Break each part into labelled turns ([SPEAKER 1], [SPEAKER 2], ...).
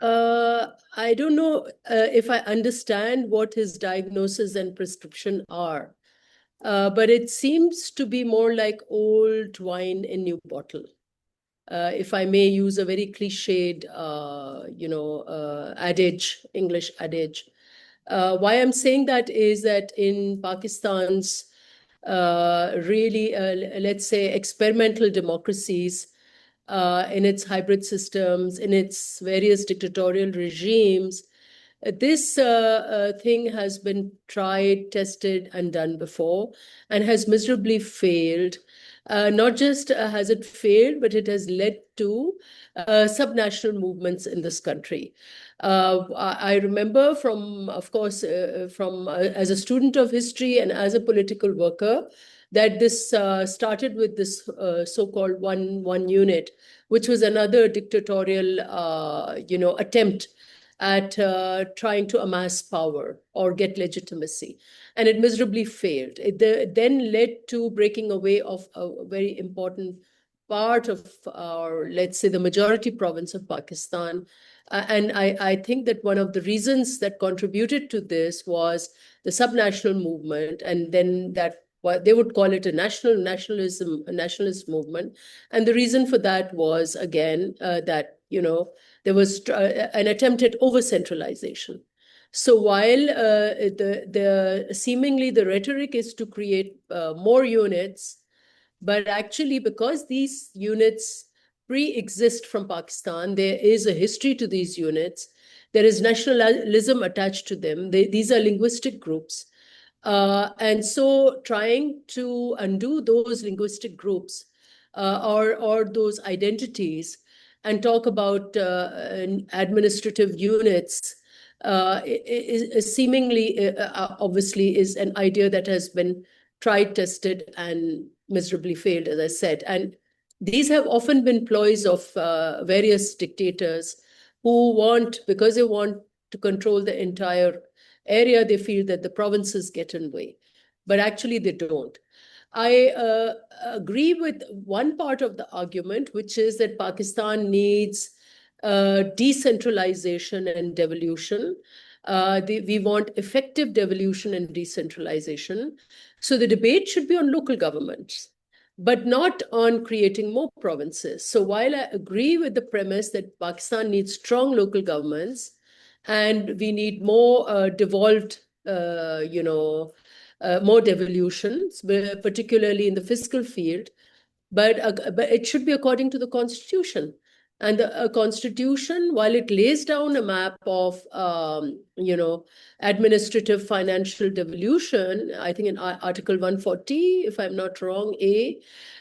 [SPEAKER 1] I don't know if I understand what his diagnosis and prescription are, but it seems to be more like old wine in new bottle. If I may use a very cliched, adage, English adage. Why I'm saying that is that in Pakistan's really, let's say, experimental democracies, in its hybrid systems, in its various dictatorial regimes, this thing has been tried, tested, and done before, and has miserably failed. Not just has it failed, but it has led to subnational movements in this country. I remember from, of course, as a student of history and as a political worker, that this started with this so-called one unit, which was another dictatorial, attempt at trying to amass power or get legitimacy. And it miserably failed. It then led to breaking away of a very important part of our, let's say, the majority province of Pakistan. And I think that one of the reasons that contributed to this was the subnational movement, and then that they would call it a nationalist movement. And the reason for that was, again, that, there was an attempt at over-centralization. So while seemingly the rhetoric is to create more units, but actually, because these units pre-exist from Pakistan, there is a history to these units. There is nationalism attached to them. These are linguistic groups. And so trying to undo those linguistic groups or those identities and talk about administrative units is seemingly, obviously, is an idea that has been tried, tested, and miserably failed, as I said. And these have often been ploys of various dictators who want, because they want to control the entire area, they feel that the provinces get in the way. But actually, they don't. I agree with one part of the argument, which is that Pakistan needs decentralization and devolution. We want effective devolution and decentralization. So the debate should be on local governments, but not on creating more provinces. So while I agree with the premise that Pakistan needs strong local governments and we need more devolved, more devolutions, particularly in the fiscal field, but it should be according to the Constitution. And the Constitution, while it lays down a map of, administrative financial devolution, I think in Article 140, if I'm not wrong, A,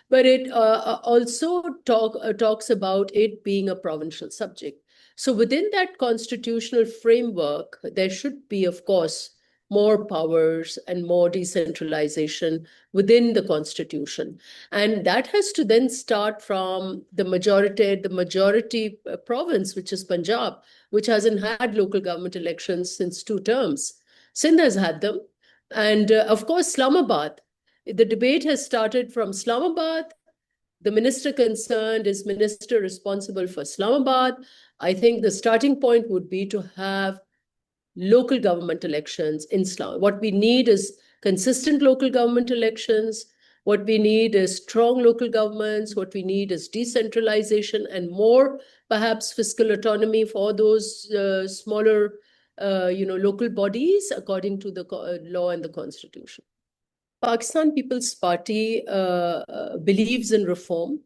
[SPEAKER 1] but it also talks about it being a provincial subject. So within that constitutional framework, there should be, of course, more powers and more decentralization within the Constitution. And that has to then start from the majority province, which is Punjab, which hasn't had local government elections since 2 terms. Sindh has had them. And of course, Islamabad. The debate has started from Islamabad. The minister concerned is minister responsible for Islamabad. I think the starting point would be to have local government elections in Islam. What we need is consistent local government elections. What we need is strong local governments. What we need is decentralization and more, perhaps, fiscal autonomy for those smaller, local bodies according to the law and the Constitution. Pakistan People's Party believes in reform.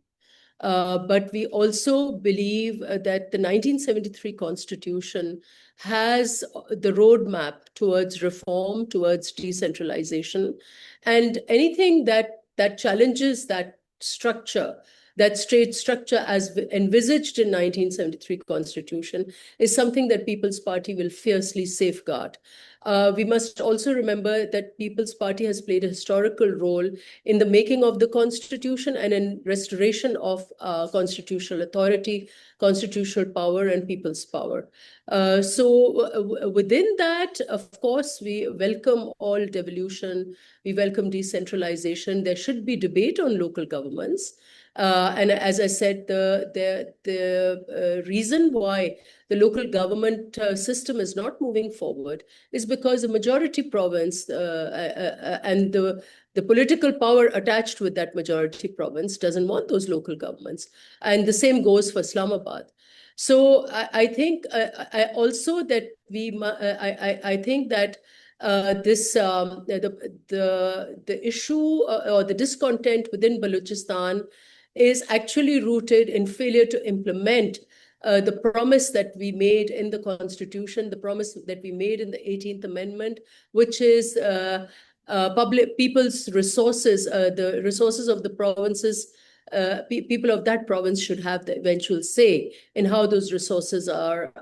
[SPEAKER 1] But we also believe that the 1973 Constitution has the roadmap towards reform, towards decentralization, and anything that challenges that structure, that state structure as envisaged in 1973 Constitution, is something that People's Party will fiercely safeguard. We must also remember that People's Party has played a historical role in the making of the Constitution and in restoration of constitutional authority, constitutional power, and people's power. So within that, of course, we welcome all devolution, we welcome decentralization. There should be debate on local governments. And as I said, the reason why the local government system is not moving forward is because the majority province and the political power attached with that majority province doesn't want those local governments. And the same goes for Islamabad. So I think I also that I think that the issue or the discontent within Balochistan is actually rooted in failure to implement the promise that we made in the Constitution, the promise that we made in the 18th Amendment, which is public people's resources, the resources of the provinces. People of that province should have the eventual say in how those resources are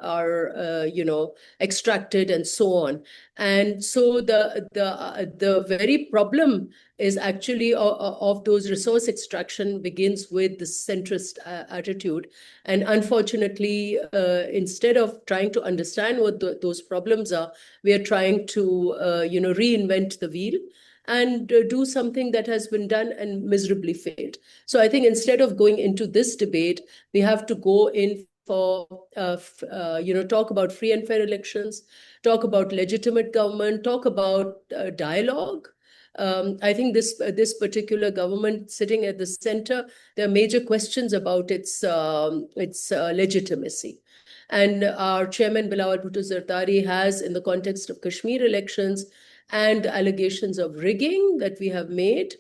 [SPEAKER 1] extracted and so on. And so the very problem is actually of those resource extraction begins with the centrist attitude. And unfortunately, instead of trying to understand what those problems are, we are trying to reinvent the wheel and do something that has been done and miserably failed. So I think instead of going into this debate, we have to go in for, talk about free and fair elections, talk about legitimate government, talk about dialogue. I think this particular government sitting at the center, there are major questions about its legitimacy. And our chairman, Bilawal Bhutto Zardari, has, in the context of Kashmir elections and allegations of rigging that we have made,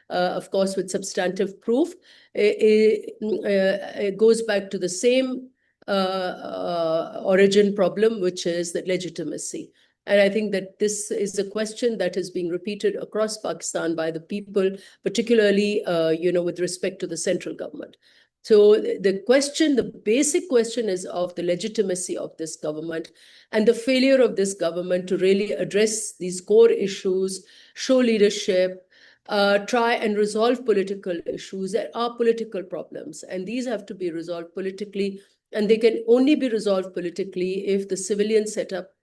[SPEAKER 1] of course, with substantive proof, it goes back to the same origin problem, which is the legitimacy. And I think that this is a question that is being repeated across Pakistan by the people, particularly, with respect to the central government. So the basic question is of the legitimacy of this government and the failure of this government to really address these core issues, show leadership, try and resolve political issues. There are political problems, and these have to be resolved politically, and they can only be resolved politically if the civilian setup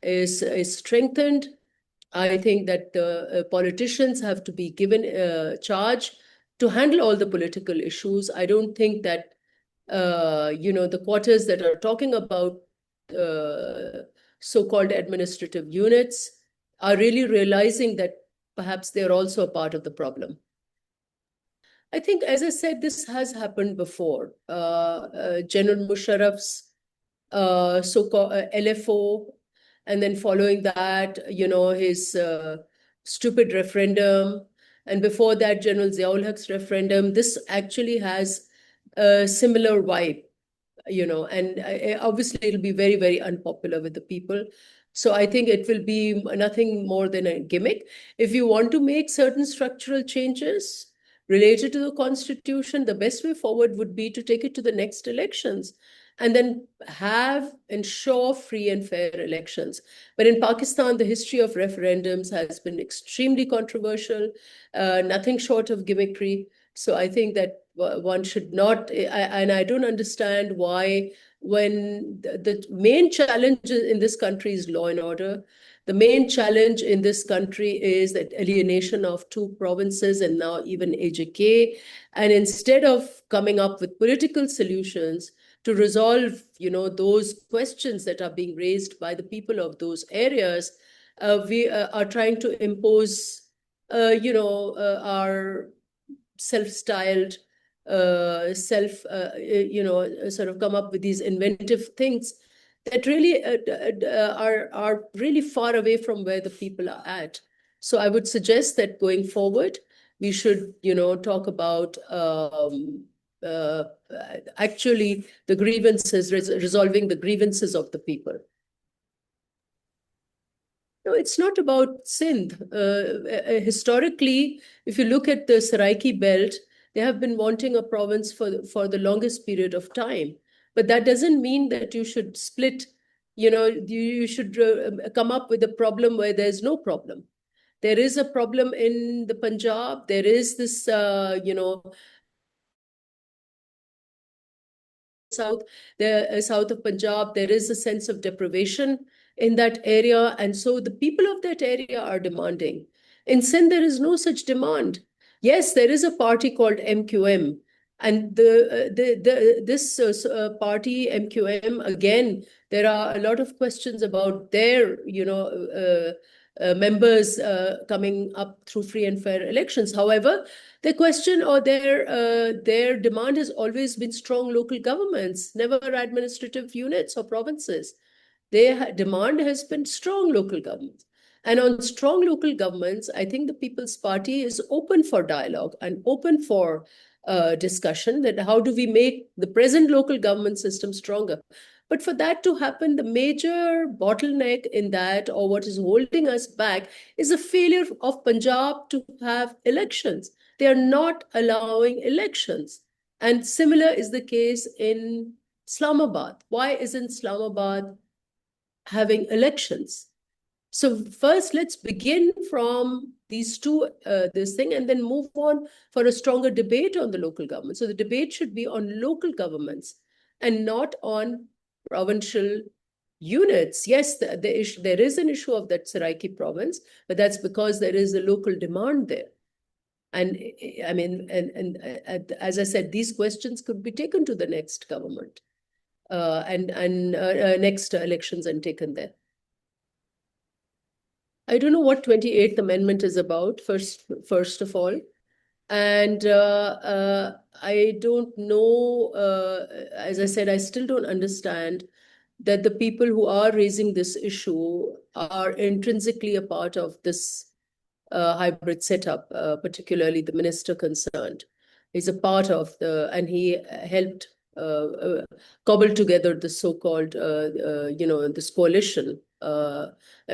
[SPEAKER 1] is strengthened. I think that the politicians have to be given charge to handle all the political issues. I don't think that, the quarters that are talking about so-called administrative units are really realizing that perhaps they're also a part of the problem. I think, as I said, this has happened before. General Musharraf's so-called LFO, and then following that, his stupid referendum, and before that, General Ziaul Haq's referendum. This actually has a similar vibe, and obviously it'll be very, very unpopular with the people. So I think it will be nothing more than a gimmick. If you want to make certain structural changes related to the Constitution, the best way forward would be to take it to the next elections and then ensure free and fair elections. But in Pakistan, the history of referendums has been extremely controversial, nothing short of gimmickry. So I think that one should not, and I don't understand why, when the main challenge in this country is law and order, the main challenge in this country is that alienation of two provinces and now even AJK. And instead of coming up with political solutions to resolve, those questions that are being raised by the people of those areas, we are trying to impose, our self-styled, sort of come up with these inventive things that really are really far away from where the people are at. So I would suggest that going forward, we should, talk about actually the grievances, resolving the grievances of the people. No, it's not about Sindh. Historically, if you look at the Saraiki belt, they have been wanting a province for the longest period of time. But that doesn't mean that you should split, you should come up with a problem where there's no problem. There is a problem in the Punjab. There is this, south of Punjab, there is a sense of deprivation in that area. And so the people of that area are demanding. In Sindh, there is no such demand. Yes, there is a party called MQM, And this party MQM, again, there are a lot of questions about their members coming up through free and fair elections. However, their question or their demand has always been strong local governments, never administrative units or provinces. Their demand has been strong local governments. And on strong local governments, I think the People's Party is open for dialogue and open for discussion that how do we make the present local government system stronger. But for that to happen, the major bottleneck in that, or what is holding us back, is the failure of Punjab to have elections. They are not allowing elections. And similar is the case in Islamabad. Why isn't Islamabad having elections? So first, let's begin from these two, this thing, and then move on for a stronger debate on the local government. So the debate should be on local governments and not on provincial units. Yes, there is an issue of that Saraiki province, but that's because there is a local demand there. And I mean, and as I said, these questions could be taken to the next government and next elections and taken there. I don't know what 28th Amendment is about, first of all. And I don't know, as I said, I still don't understand that the people who are raising this issue are intrinsically a part of this hybrid setup, particularly the minister concerned. He's a part of and he helped cobble together the so-called, this coalition.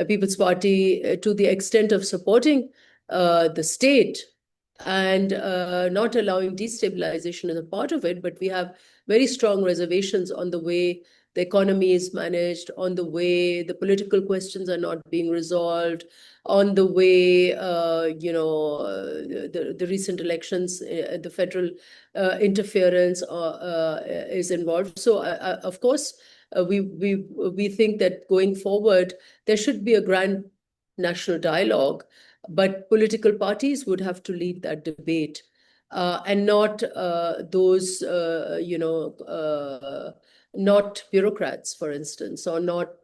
[SPEAKER 1] People's Party, to the extent of supporting the state and not allowing destabilization as a part of it, but we have very strong reservations on the way the economy is managed, on the way the political questions are not being resolved, on the way, the recent elections, the federal interference is involved. So, of course, we think that going forward, there should be a grand national dialogue, but political parties would have to lead that debate. And not those, not bureaucrats, for instance, or not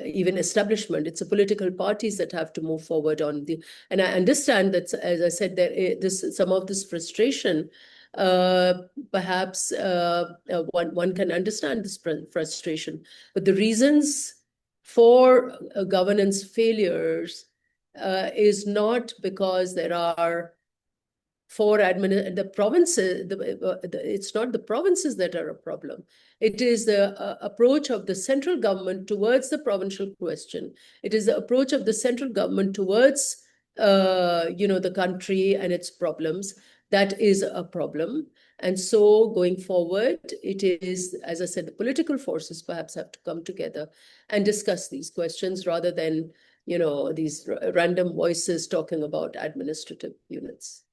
[SPEAKER 1] even establishment. It's the political parties that have to move forward on the. And I understand that, as I said, some of this frustration. Perhaps one can understand this frustration, but the reasons for governance failures is not because there are the provinces. It's not the provinces that are a problem. It is the approach of the central government towards the provincial question. It is the approach of the central government towards the country and its problems that is a problem. And so going forward, it is, as I said, the political forces perhaps have to come together and discuss these questions rather than, these random voices talking about administrative units.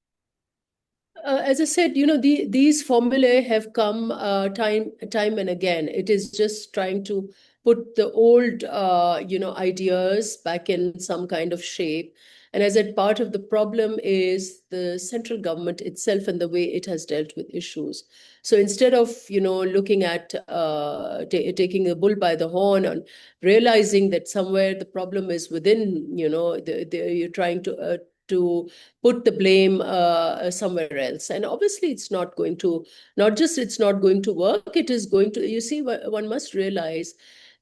[SPEAKER 1] As I said, these formulae have come time and again. It is just trying to put the old, ideas back in some kind of shape. And as a part of the problem is the central government itself and the way it has dealt with issues. So instead of, looking at taking the bull by the horn and realizing that somewhere the problem is within, you're trying to put the blame somewhere else. And obviously it's not going to, it's not going to work, it is going to, you see, one must realize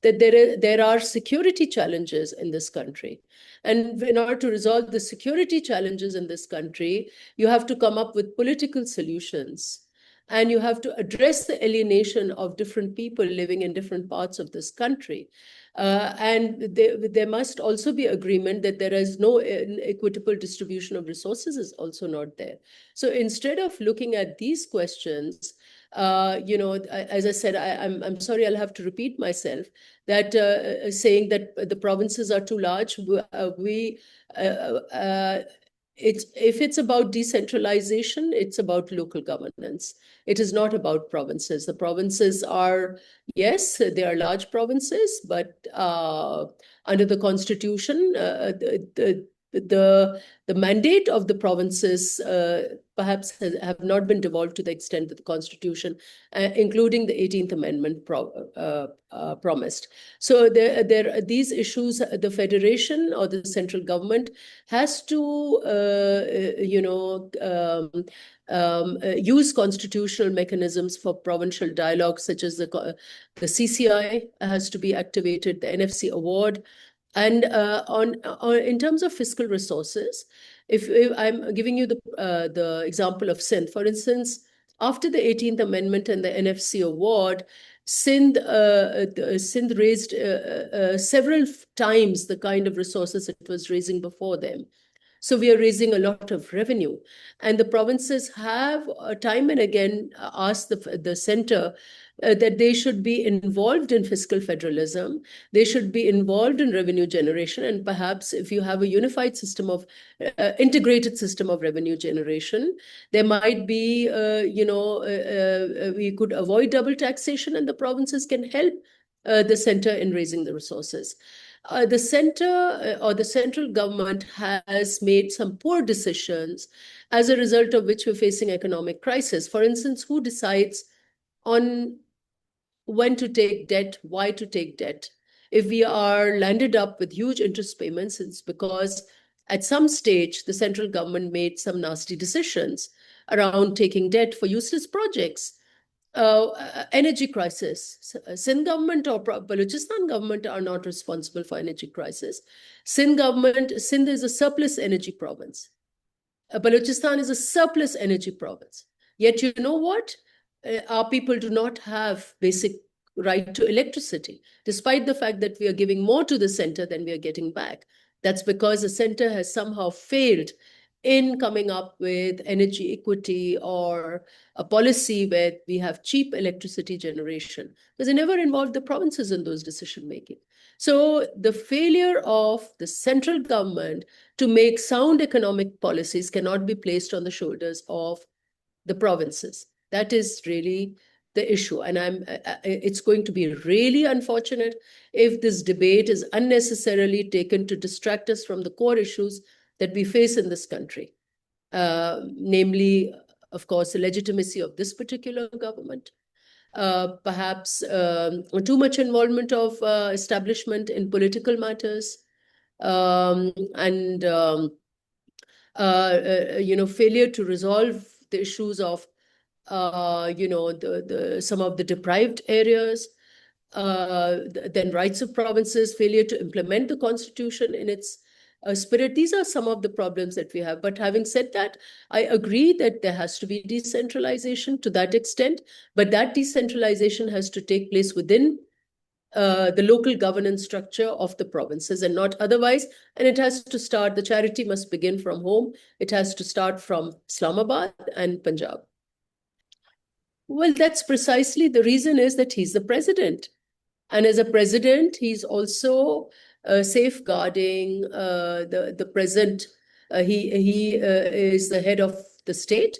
[SPEAKER 1] that there are security challenges in this country. And in order to resolve the security challenges in this country, you have to come up with political solutions. And you have to address the alienation of different people living in different parts of this country. And there must also be agreement that there is no equitable distribution of resources is also not there. So instead of looking at these questions, as I said, I'm sorry, I'll have to repeat myself, that saying that the provinces are too large, if it's about decentralization, it's about local governance. It is not about provinces. The provinces are, yes, they are large provinces, but under the constitution, the mandate of the provinces perhaps have not been devolved to the extent that the Constitution, including the 18th Amendment, promised. So these issues, the federation or the central government has to, use constitutional mechanisms for provincial dialogue, such as the CCI has to be activated, the NFC award. And in terms of fiscal resources, if I'm giving you the example of Sindh, for instance, after the 18th Amendment and the NFC award, Sindh raised several times the kind of resources it was raising before them. So we are raising a lot of revenue. And the provinces have time and again asked the center that they should be involved in fiscal federalism. They should be involved in revenue generation. And perhaps if you have a unified system of integrated system of revenue generation, there might be, we could avoid double taxation, and the provinces can help the center in raising the resources. The center or the central government has made some poor decisions, as a result of which we're facing economic crisis. For instance, who decides on when to take debt, why to take debt? If we are landed up with huge interest payments, it's because at some stage the central government made some nasty decisions around taking debt for useless projects. Energy crisis. Sindh government or Balochistan government are not responsible for energy crisis. Sindh is a surplus energy province. Balochistan is a surplus energy province. Yet you know what? Our people do not have basic right to electricity, despite the fact that we are giving more to the center than we are getting back. That's because the center has somehow failed in coming up with energy equity or a policy where we have cheap electricity generation, because they never involved the provinces in those decision making. So the failure of the central government to make sound economic policies cannot be placed on the shoulders of the provinces. That is really the issue. And it's going to be really unfortunate if this debate is unnecessarily taken to distract us from the core issues that we face in this country, namely, of course, the legitimacy of this particular government, perhaps too much involvement of establishment in political matters, and failure to resolve the issues of some of the deprived areas, then rights of provinces, failure to implement the constitution in its spirit. These are some of the problems that we have. But having said that, I agree that there has to be decentralization to that extent, but that decentralization has to take place within the local governance structure of the provinces and not otherwise. And it has to start, the charity must begin from home. It has to start from Islamabad and Punjab. Well, that's precisely the reason, is that he's the president. And as a president, he's also safeguarding the present. He is the head of the state.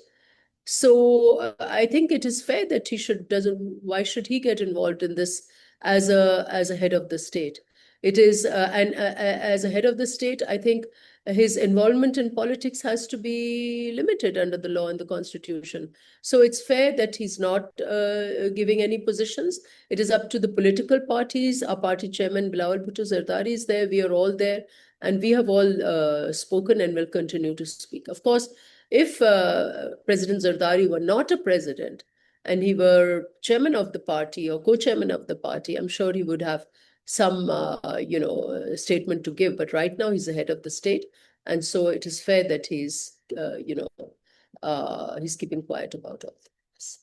[SPEAKER 1] So I think it is fair that why should he get involved in this as a head of the state? It is, and as a head of the state, I think his involvement in politics has to be limited under the law and the constitution. So it's fair that he's not giving any positions. It is up to the political parties. Our party chairman, Bilawal Bhutto Zardari, is there. We are all there. And we have all spoken and will continue to speak. Of course, if President Zardari were not a president and he were chairman of the party or co-chairman of the party, I'm sure he would have some, statement to give. But right now he's the head of the state. And so it is fair that he's keeping quiet about all this.